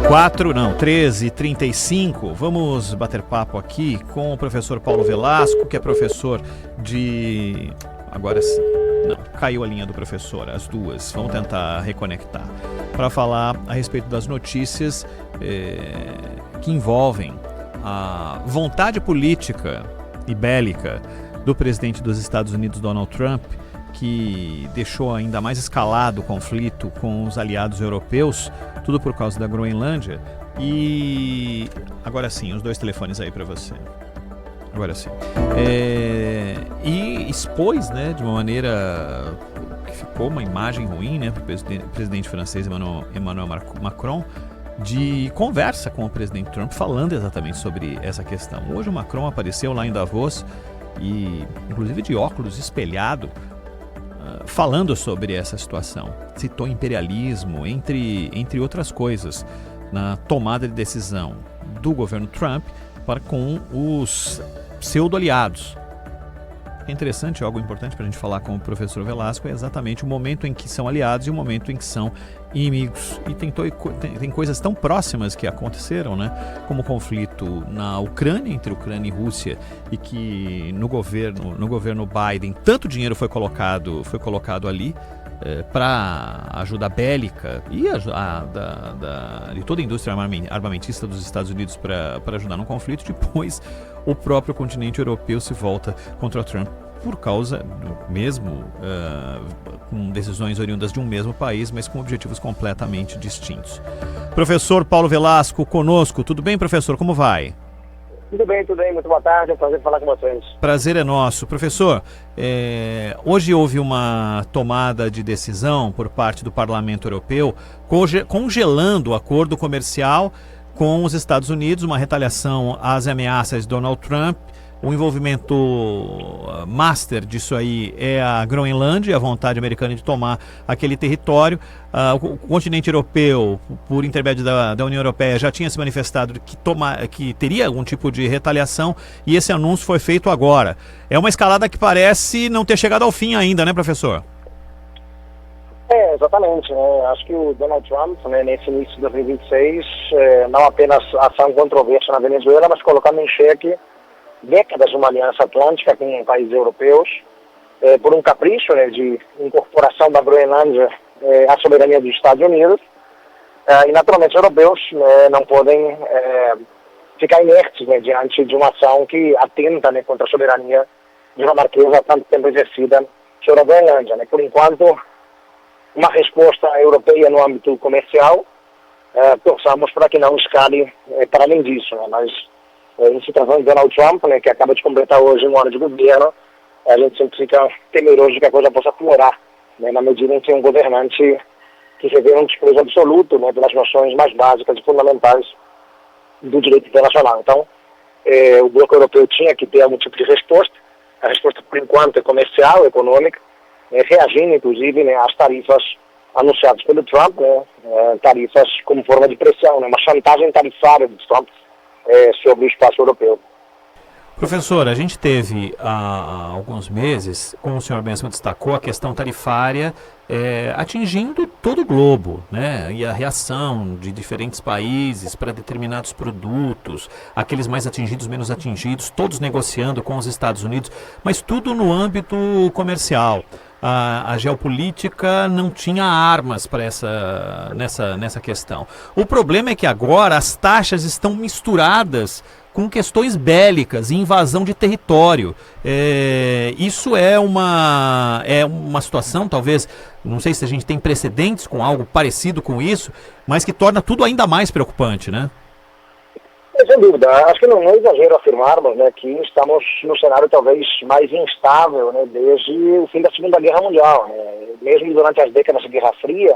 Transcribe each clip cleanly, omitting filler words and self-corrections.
13h35, vamos bater papo aqui com o professor Paulo Velasco, que é professor de... Agora sim, não, caiu a linha do professor, as duas, vamos tentar reconectar, para falar a respeito das notícias que envolvem a vontade política e bélica do presidente dos Estados Unidos, Donald Trump, que deixou ainda mais escalado o conflito com os aliados europeus, tudo por causa da Groenlândia. E agora sim, os dois telefones aí para você. Agora sim. E expôs, né, de uma maneira que ficou uma imagem ruim, né, para o presidente francês Emmanuel Macron, de conversa com o presidente Trump, falando exatamente sobre essa questão. Hoje o Macron apareceu lá em Davos, e inclusive de óculos espelhado, falando sobre essa situação. Citou imperialismo, entre outras coisas, na tomada de decisão do governo Trump para com os pseudo-aliados. É interessante, algo importante para a gente falar com o professor Velasco, é exatamente o momento em que são aliados e o momento em que são inimigos. E tem coisas tão próximas que aconteceram, né? Como o conflito na Ucrânia, entre Ucrânia e Rússia, e que no governo Biden tanto dinheiro foi colocado ali para ajuda bélica e de toda a indústria armamentista dos Estados Unidos para ajudar no conflito. Depois o próprio continente europeu se volta contra Trump por causa do mesmo, com decisões oriundas de um mesmo país, mas com objetivos completamente distintos. Professor Paulo Velasco conosco. Tudo bem, professor? Como vai? Tudo bem, muito boa tarde, é um prazer falar com vocês. Prazer é nosso. Professor, hoje houve uma tomada de decisão por parte do Parlamento Europeu congelando o acordo comercial com os Estados Unidos, uma retaliação às ameaças de Donald Trump. O envolvimento master disso aí é a Groenlândia, a vontade americana de tomar aquele território. O continente europeu, por intermédio da União Europeia, já tinha se manifestado que teria algum tipo de retaliação, e esse anúncio foi feito agora. É uma escalada que parece não ter chegado ao fim ainda, né, professor? Exatamente. Acho que o Donald Trump, nesse início de 2026, não apenas ação controversa na Venezuela, mas colocando em xeque décadas de uma aliança atlântica com países europeus, por um capricho de incorporação da Groenlândia à soberania dos Estados Unidos, e naturalmente os europeus não podem ficar inertes diante de uma ação que atenta contra a soberania dinamarquesa há tanto tempo exercida sobre a Groenlândia. Por enquanto, uma resposta europeia no âmbito comercial, torçamos para que não escale para além disso, mas em situação de Donald Trump, que acaba de completar hoje um ano de governo, a gente sempre fica temeroso de que a coisa possa piorar, na medida em que um governante que revela um desprezo absoluto pelas noções mais básicas e fundamentais do direito internacional. Então, o bloco europeu tinha que ter algum tipo de resposta. A resposta, por enquanto, é comercial, econômica, reagindo, inclusive, às tarifas anunciadas pelo Trump, tarifas como forma de pressão, uma chantagem tarifária do Trump sobre o espaço europeu. Professor, a gente teve há alguns meses, como o senhor mesmo destacou, a questão tarifária atingindo todo o globo, né? E a reação de diferentes países para determinados produtos, aqueles mais atingidos, menos atingidos, todos negociando com os Estados Unidos, mas tudo no âmbito comercial. A geopolítica não tinha armas para nessa questão. O problema é que agora as taxas estão misturadas com questões bélicas e invasão de território. Isso é uma situação, talvez, não sei se a gente tem precedentes com algo parecido com isso, mas que torna tudo ainda mais preocupante, né? Sem dúvida. Acho que não é exagero afirmarmos que estamos no cenário talvez mais instável desde o fim da Segunda Guerra Mundial. Mesmo durante as décadas de Guerra Fria,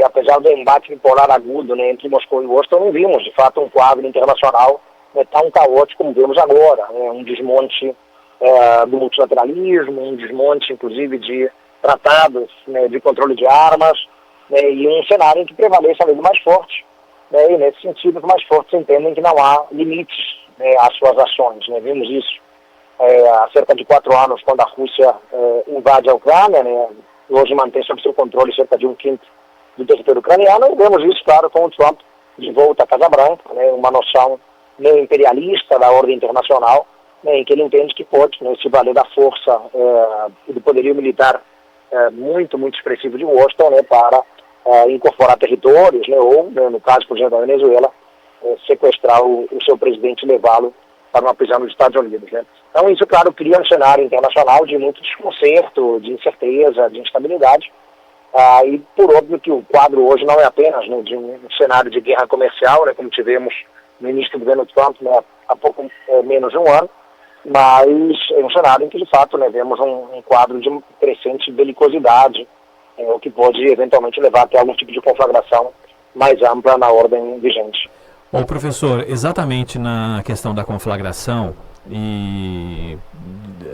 apesar do embate bipolar agudo entre Moscou e Washington, não vimos, de fato, um quadro internacional tão caótico como vemos agora. Um desmonte do multilateralismo, um desmonte, inclusive, de tratados de controle de armas, e um cenário em que prevalece a lei do mais forte. E nesse sentido, os mais fortes entendem que não há limites às suas ações. Vimos isso há cerca de 4 anos, quando a Rússia invade a Ucrânia, hoje mantém sob seu controle cerca de 1/5 do território ucraniano, e vemos isso, claro, com o Trump de volta à Casa Branca, né, uma noção neo-imperialista da ordem internacional, né, em que ele entende que pode, né, se valer da força e do poderio militar muito, muito expressivo de Washington, né, para incorporar territórios, né, ou, né, no caso, por exemplo, da Venezuela, sequestrar o seu presidente e levá-lo para uma prisão nos Estados Unidos. Né. Então isso, claro, cria um cenário internacional de muito desconcerto, de incerteza, de instabilidade, e por óbvio que o quadro hoje não é apenas, né, de um cenário de guerra comercial, né, como tivemos no início do governo Trump, né, há pouco menos de um ano, mas é um cenário em que, de fato, né, vemos um quadro de crescente belicosidade, o que pode eventualmente levar até algum tipo de conflagração mais ampla na ordem vigente. Bom, professor, exatamente na questão da conflagração, e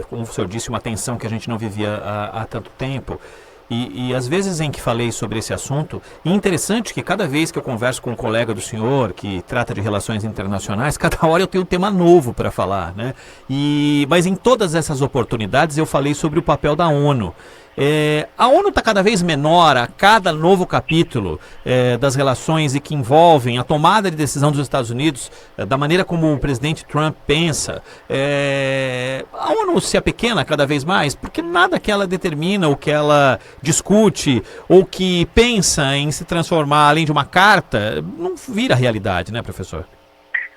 como o senhor disse, uma tensão que a gente não vivia há tanto tempo, e às vezes em que falei sobre esse assunto, e interessante que cada vez que eu converso com um colega do senhor, que trata de relações internacionais, cada hora eu tenho um tema novo para falar, né? Mas em todas essas oportunidades eu falei sobre o papel da ONU. A ONU está cada vez menor a cada novo capítulo das relações e que envolvem a tomada de decisão dos Estados Unidos, da maneira como o presidente Trump pensa. A ONU se apequena cada vez mais, porque nada que ela determina, ou que ela discute, ou que pensa em se transformar além de uma carta, não vira realidade, né, professor?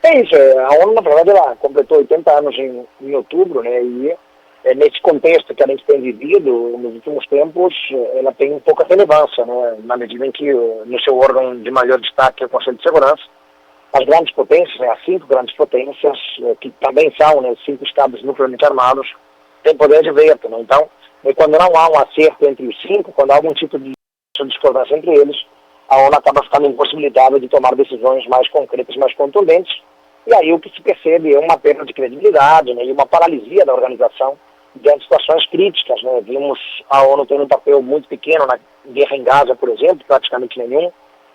É isso, a ONU, na verdade, ela completou 80 anos em outubro, né, e nesse contexto que a gente tem vivido nos últimos tempos, ela tem pouca relevância, né, na medida em que no seu órgão de maior destaque é o Conselho de Segurança, as grandes potências, né, as 5 grandes potências, que também são, né, 5 estados nuclearmente armados, têm poder de veto. Né? Então, quando não há um acerto entre os 5, quando há algum tipo de discordância entre eles, a ONU acaba ficando impossibilitada de tomar decisões mais concretas, mais contundentes, e aí o que se percebe é uma perda de credibilidade, né, e uma paralisia da organização diante de situações críticas. Né? Vimos a ONU tendo um papel muito pequeno na guerra em Gaza, por exemplo, praticamente nenhum.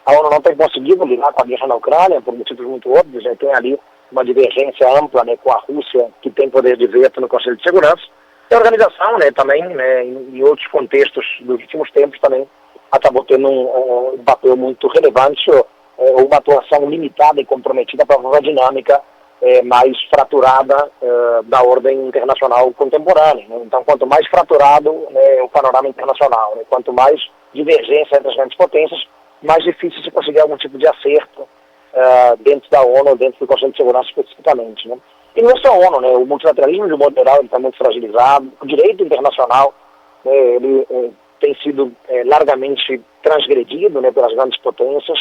A ONU não tem conseguido lidar com a guerra na Ucrânia, por motivos muito óbvios, né? Tem ali uma divergência ampla, né, com a Rússia, que tem poder de veto no Conselho de Segurança. E a organização, né, também, né, em outros contextos dos últimos tempos, também acabou tendo um papel muito relevante, ou uma atuação limitada e comprometida para uma dinâmica mais fraturada da ordem internacional contemporânea. Né? Então, quanto mais fraturado, né, o panorama internacional, né, quanto mais divergência entre as grandes potências, mais difícil se conseguir algum tipo de acerto dentro da ONU, dentro do Conselho de Segurança especificamente. Né? E não é só a ONU, né? O multilateralismo de modo geral está muito fragilizado, o direito internacional, né, ele tem sido largamente transgredido, né, pelas grandes potências.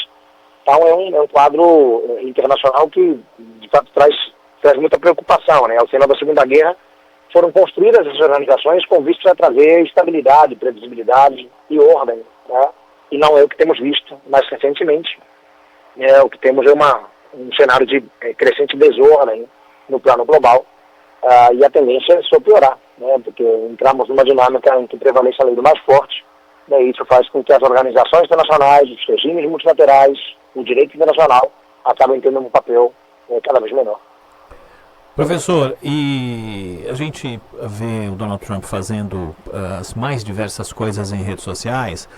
Então é um quadro internacional que, de fato, traz muita preocupação. Né? Ao final da Segunda Guerra, foram construídas essas organizações com vistas a trazer estabilidade, previsibilidade e ordem. Né? E não é o que temos visto mais recentemente. O que temos é um cenário de crescente desordem no plano global, e a tendência é só piorar, né? Porque entramos numa dinâmica em que prevalece a lei do mais forte, né? E isso faz com que as organizações internacionais, os regimes multilaterais, o direito internacional acabem tendo um papel cada vez menor. Professor, e a gente vê o Donald Trump fazendo as mais diversas coisas em redes sociais.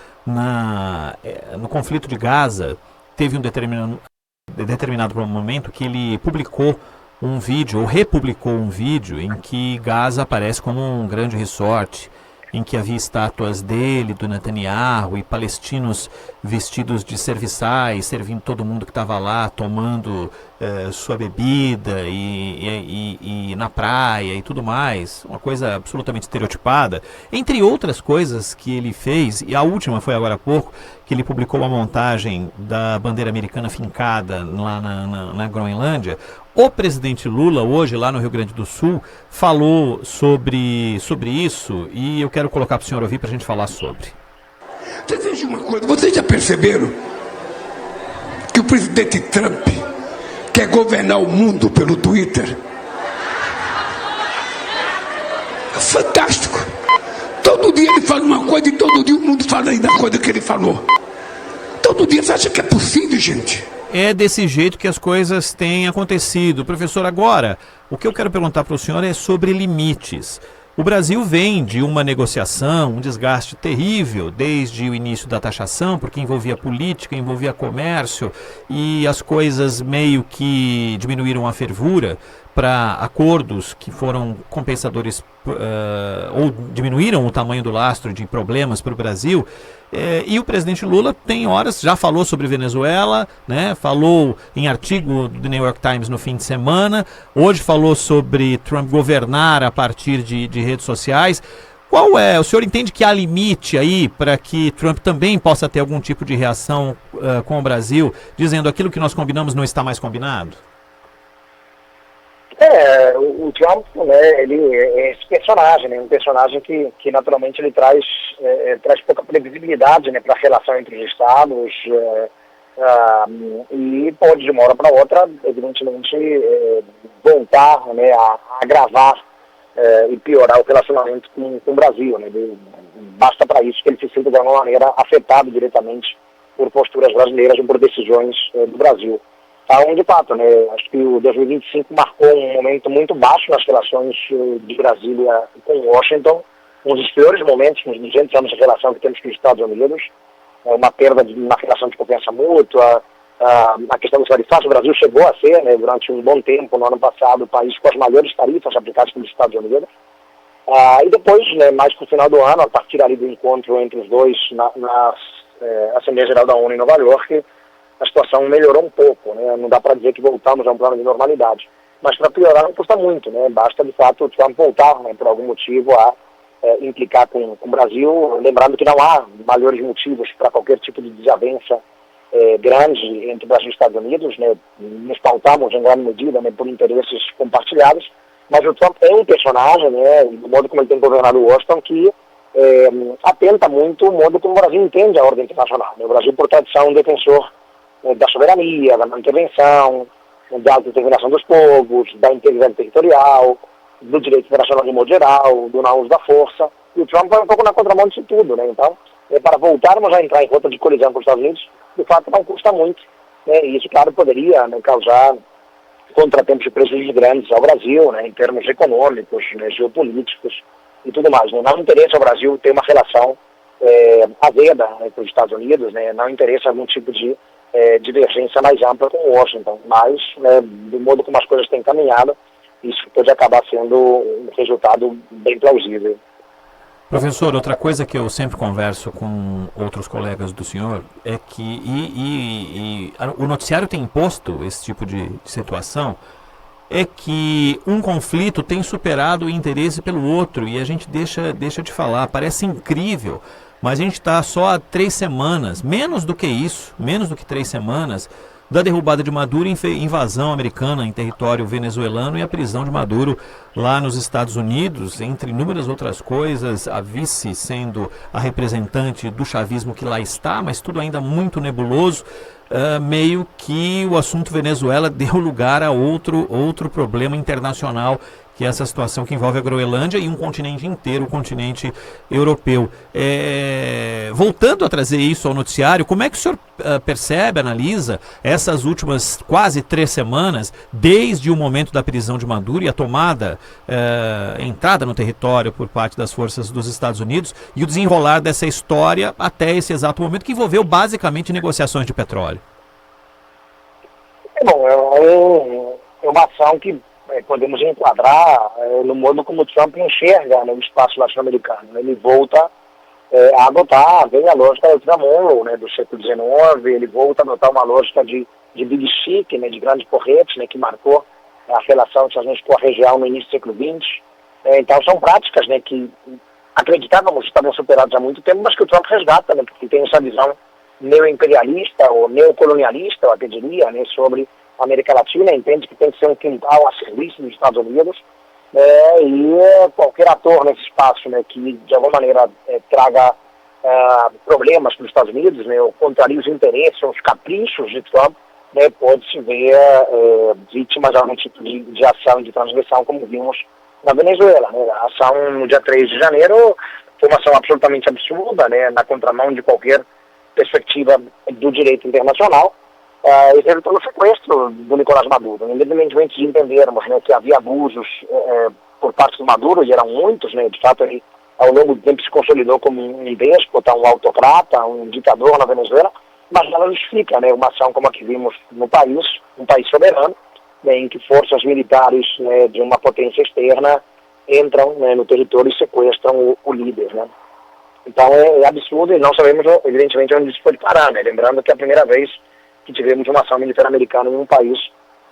No conflito de Gaza, teve um determinado momento que ele publicou um vídeo, ou republicou um vídeo, em que Gaza aparece como um grande resort, em que havia estátuas dele, do Netanyahu, e palestinos vestidos de serviçais, servindo todo mundo que estava lá, tomando sua bebida, e na praia e tudo mais. Uma coisa absolutamente estereotipada. Entre outras coisas que ele fez, e a última foi agora há pouco, que ele publicou uma montagem da bandeira americana fincada lá na Groenlândia. O presidente Lula, hoje, lá no Rio Grande do Sul, falou sobre isso, e eu quero colocar para o senhor ouvir para a gente falar sobre. Veja uma coisa, vocês já perceberam que o presidente Trump quer governar o mundo pelo Twitter? É fantástico. Todo dia ele fala uma coisa e todo dia o mundo fala aí da coisa que ele falou. Todo dia, você acha que é possível, gente? É desse jeito que as coisas têm acontecido. Professor, agora, o que eu quero perguntar para o senhor é sobre limites. O Brasil vem de uma negociação, um desgaste terrível desde o início da taxação, porque envolvia política, envolvia comércio e as coisas meio que diminuíram a fervura para acordos que foram compensadores ou diminuíram o tamanho do lastro de problemas para o Brasil. E o presidente Lula tem horas, já falou sobre Venezuela, né? Falou em artigo do New York Times no fim de semana, hoje falou sobre Trump governar a partir de redes sociais. O senhor entende que há limite aí para que Trump também possa ter algum tipo de reação com o Brasil, dizendo aquilo que nós combinamos não está mais combinado? O Trump, né, ele é esse personagem, né, um personagem que naturalmente ele traz pouca previsibilidade, né, para a relação entre os estados e pode de uma hora para outra, evidentemente, voltar, né, a agravar e piorar o relacionamento com o Brasil, né, basta para isso que ele se sinta de alguma maneira afetado diretamente por posturas brasileiras ou por decisões do Brasil. Então, de fato, né, acho que o 2025 marcou um momento muito baixo nas relações de Brasília com Washington, um dos piores momentos nos 200 anos de relação que temos com os Estados Unidos, uma perda de uma relação de confiança mútua, a questão dos tarifários. O Brasil chegou a ser, né, durante um bom tempo, no ano passado, o país com as maiores tarifas aplicadas pelos Estados Unidos. E depois, né, mais para o final do ano, a partir ali do encontro entre os dois na Assembleia Geral da ONU em Nova York, a situação melhorou um pouco, né? Não dá para dizer que voltamos a um plano de normalidade. Mas para piorar não custa muito, né? Basta, de fato, o Trump voltar, né, por algum motivo, a implicar com o Brasil, lembrando que não há maiores motivos para qualquer tipo de desavença grande entre Brasil e Estados Unidos, né? Nos pautamos, em grande medida, né, por interesses compartilhados, mas o Trump é um personagem, né, do modo como ele tem governado Washington, que atenta muito o modo como o Brasil entende a ordem internacional, né? O Brasil, por tradição, é um defensor da soberania, da não intervenção, da autodeterminação dos povos, da integridade territorial, do direito internacional de modo geral, do não uso da força. E o Trump vai um pouco na contramão disso tudo, né? Então, para voltarmos a entrar em rota de colisão com os Estados Unidos, de fato não custa muito, né? E isso, claro, poderia, né, causar contratempos e prejuízos grandes ao Brasil, né, em termos econômicos, né, geopolíticos e tudo mais, né? Não interessa ao Brasil ter uma relação azeda, né, com os Estados Unidos, né? Não interessa algum tipo de divergência mais ampla com Washington, mas, né, do modo como as coisas têm caminhado, isso pode acabar sendo um resultado bem plausível. Professor, outra coisa que eu sempre converso com outros colegas do senhor é que, o noticiário tem imposto esse tipo de situação, é que um conflito tem superado o interesse pelo outro e a gente deixa de falar. Parece incrível, mas a gente está só há 3 semanas, menos do que 3 semanas, da derrubada de Maduro e invasão americana em território venezuelano e a prisão de Maduro lá nos Estados Unidos, entre inúmeras outras coisas, a vice sendo a representante do chavismo que lá está, mas tudo ainda muito nebuloso. Meio que o assunto Venezuela deu lugar a outro problema internacional, que é essa situação que envolve a Groenlândia e um continente inteiro, o continente europeu. Voltando a trazer isso ao noticiário, como é que o senhor percebe, analisa essas últimas quase 3 semanas, desde o momento da prisão de Maduro e a tomada, entrada no território por parte das forças dos Estados Unidos e o desenrolar dessa história até esse exato momento, que envolveu basicamente negociações de petróleo? Bom, é uma ação que podemos enquadrar no modo como o Trump enxerga, né, o espaço latino-americano. Ele volta a adotar a lógica do Trump, né, do século XIX, ele volta a adotar uma lógica de Big Chic, né, de grandes porretes, né, que marcou a relação dos Estados Unidos com a região no início do século XX. Então são práticas, né, que acreditávamos estavam superadas há muito tempo, mas que o Trump resgata, né, porque tem essa visão neoimperialista ou neocolonialista, eu até diria, né, sobre a América Latina, entende que tem que ser um quintal a serviço dos Estados Unidos, e qualquer ator nesse espaço, né, que de alguma maneira traga problemas para os Estados Unidos, né, ou contraria os interesses ou os caprichos de Trump, né, pode se ver vítima de algum tipo de ação e de transgressão, como vimos na Venezuela. Né. A ação no dia 3 de janeiro foi uma ação absolutamente absurda, né, na contramão de qualquer perspectiva do direito internacional, e resultou no sequestro do Nicolás Maduro, independentemente de entendermos, né, que havia abusos por parte do Maduro, e eram muitos, né? De fato, ele ao longo do tempo se consolidou como um déspota, um autocrata, um ditador na Venezuela, mas ela justifica, né, uma ação como a que vimos no país, um país soberano, né, em que forças militares, né, de uma potência externa entram, né, no território e sequestram o líder, né. Então é absurdo e não sabemos, evidentemente, onde isso pode parar, né. Lembrando que é a primeira vez que tivemos uma ação militar americana em um país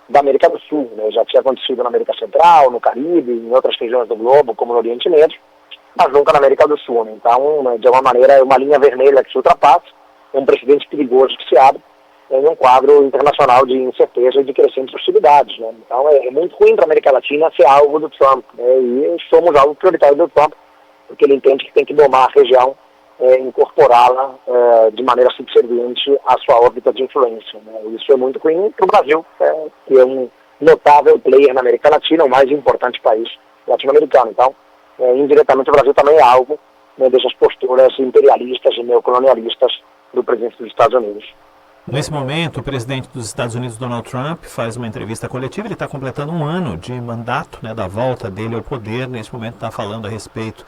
da América do Sul, né. Já tinha acontecido na América Central, no Caribe, em outras regiões do globo, como no Oriente Médio, mas nunca na América do Sul, né. Então, né, de alguma maneira, é uma linha vermelha que se ultrapassa, é um precedente perigoso que se abre em um quadro internacional de incerteza e de crescentes hostilidades, né. Então é muito ruim para a América Latina ser alvo do Trump, né, e somos alvo prioritário do Trump, porque ele entende que tem que domar a região, incorporá-la de maneira subserviente à sua órbita de influência, né. Isso é muito ruim para o Brasil, que é um notável player na América Latina, o mais importante país latino-americano. Então, indiretamente o Brasil também é alvo, né, dessas posturas imperialistas e neocolonialistas do presidente dos Estados Unidos. Nesse momento, o presidente dos Estados Unidos, Donald Trump, faz uma entrevista coletiva. Ele está completando um ano de mandato, né, da volta dele ao poder. Nesse momento está falando a respeito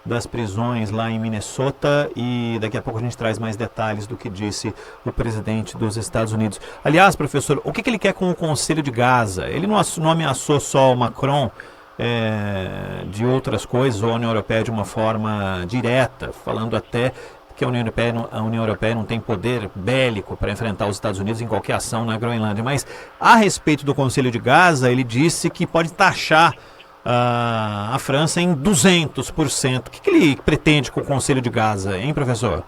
das prisões lá em Minnesota e daqui a pouco a gente traz mais detalhes do que disse o presidente dos Estados Unidos. Aliás, professor, o que ele quer com o Conselho de Gaza? Ele não ameaçou só o Macron de outras coisas, ou a União Europeia de uma forma direta, falando até que a União Europeia não tem poder bélico para enfrentar os Estados Unidos em qualquer ação na Groenlândia. Mas, a respeito do Conselho de Gaza, ele disse que pode taxar a França em 200%. O que ele pretende com o Conselho de Gaza, hein, professor?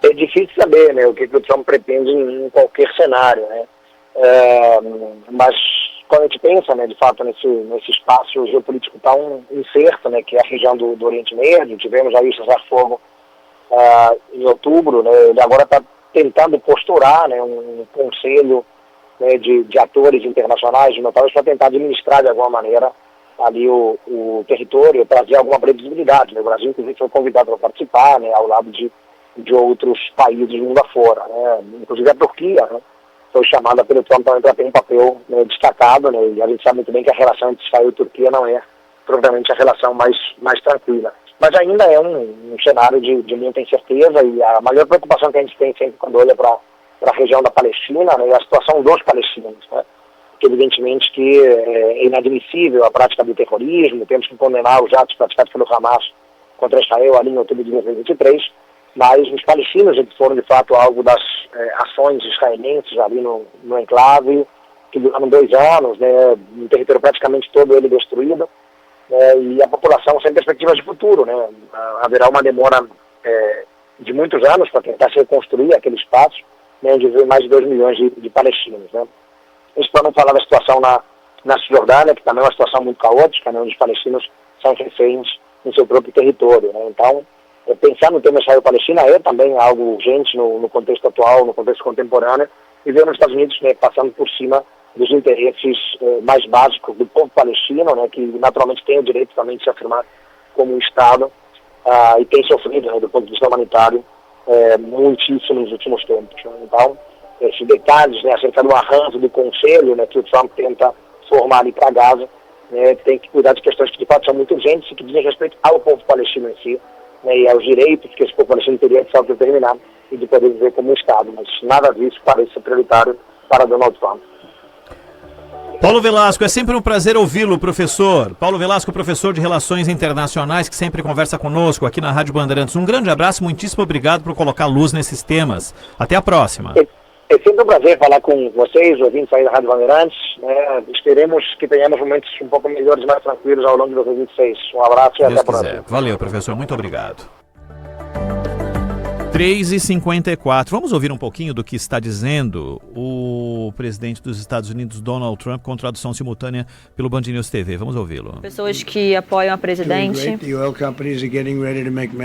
É difícil saber, né, o que o Trump pretende em qualquer cenário, né? Mas quando a gente pensa, né, de fato, nesse espaço geopolítico tão incerto, né, que é a região do Oriente Médio, tivemos aí o cessar-fogo em outubro, né, ele agora está tentando posturar, né, um conselho, né, de atores internacionais, de notáveis, para tentar administrar de alguma maneira ali o território, trazer alguma previsibilidade, né. O Brasil, inclusive, foi convidado para participar, né, ao lado de outros países do mundo afora, né, inclusive a Turquia, né, foi chamada pelo Trump para ter um papel, né, destacado, né, e a gente sabe muito bem que a relação entre Israel e Turquia não é propriamente a relação mais tranquila. Mas ainda é um cenário de muita incerteza, e a maior preocupação que a gente tem sempre quando olha para a região da Palestina, né, é a situação dos palestinos, né, que evidentemente que é inadmissível a prática do terrorismo, temos que condenar os atos praticados pelo Hamas contra Israel ali em outubro de 2023, mas os palestinos foram de fato alvo das ações israelenses ali no enclave, que duraram 2 anos, né, um território praticamente todo ele destruído, e a população sem perspectivas de futuro, né, haverá uma demora de muitos anos para tentar se reconstruir aquele espaço, né, onde vive mais de 2 milhões de palestinos, né. Isso para não falar da situação na Cisjordânia, que também é uma situação muito caótica, né, onde os palestinos são reféns no seu próprio território, né. Então, pensar no tema Israel-Palestina é também algo urgente no contexto atual, no contexto contemporâneo, e ver os Estados Unidos, né, passando por cima dos interesses mais básicos do povo palestino, né, que naturalmente tem o direito também de se afirmar como um Estado, e tem sofrido, né, do ponto de vista humanitário, muitíssimo nos últimos tempos, né. Então, esses detalhes, né, acerca do arranjo do conselho, né, que o Trump tenta formar ali para Gaza, né, tem que cuidar de questões que de fato são muito urgentes e que dizem respeito ao povo palestino em si, né, e aos direitos que esse povo palestino teria de se autodeterminar e de poder viver como um Estado. Mas nada disso parece ser prioritário para Donald Trump. Paulo Velasco, é sempre um prazer ouvi-lo, professor. Paulo Velasco, professor de Relações Internacionais, que sempre conversa conosco aqui na Rádio Bandeirantes. Um grande abraço, muitíssimo obrigado por colocar luz nesses temas. Até a próxima. É sempre um prazer falar com vocês, ouvintes aí da Rádio Bandeirantes, né? Esperemos que tenhamos momentos um pouco melhores e mais tranquilos ao longo de 2026. Um abraço e até a próxima. Valeu, professor. Muito obrigado. 3h54. Vamos ouvir um pouquinho do que está dizendo o presidente dos Estados Unidos, Donald Trump, com tradução simultânea pelo Band News TV. Vamos ouvi-lo. Pessoas que apoiam a presidente.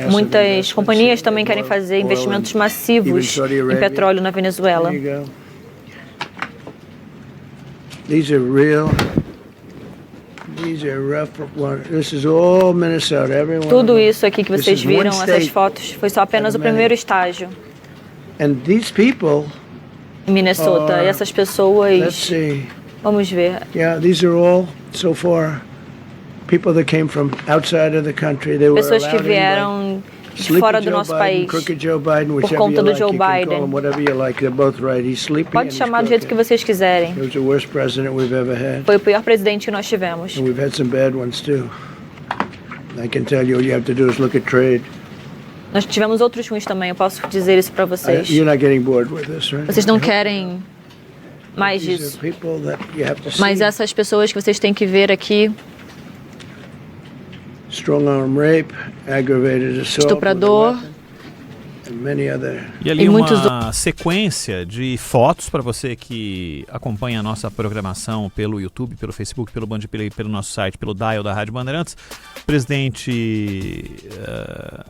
Muitas companhias também querem fazer investimentos massivos em petróleo na Venezuela. Tudo isso aqui que vocês viram, essas fotos, foi só apenas o primeiro estágio. Em Minnesota, e essas pessoas, vamos ver. Pessoas que vieram de fora do nosso país por conta do Joe Biden. Pode chamar do jeito que vocês quiserem. Foi o pior presidente que nós tivemos. Nós tivemos outros ruins também, eu posso dizer isso para vocês. Vocês não querem mais disso. Mas essas pessoas que vocês têm que ver aqui: estuprador. E ali uma sequência de fotos para você que acompanha a nossa programação pelo YouTube, pelo Facebook, pelo Band Play, pelo nosso site, pelo dial da Rádio Bandeirantes. O presidente,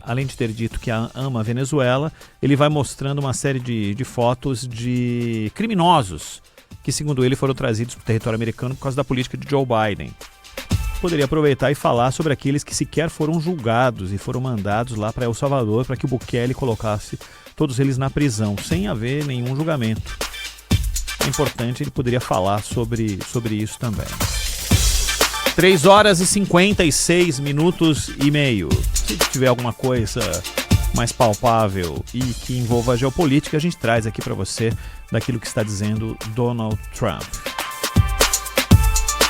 além de ter dito que ama a Venezuela, ele vai mostrando uma série de fotos de criminosos que, segundo ele, foram trazidos para o território americano por causa da política de Joe Biden. Poderia aproveitar e falar sobre aqueles que sequer foram julgados e foram mandados lá para El Salvador para que o Bukele colocasse todos eles na prisão, sem haver nenhum julgamento. É importante, ele poderia falar sobre isso também. 3 horas e 56 minutos e meio. Se tiver alguma coisa mais palpável e que envolva a geopolítica, a gente traz aqui para você daquilo que está dizendo Donald Trump.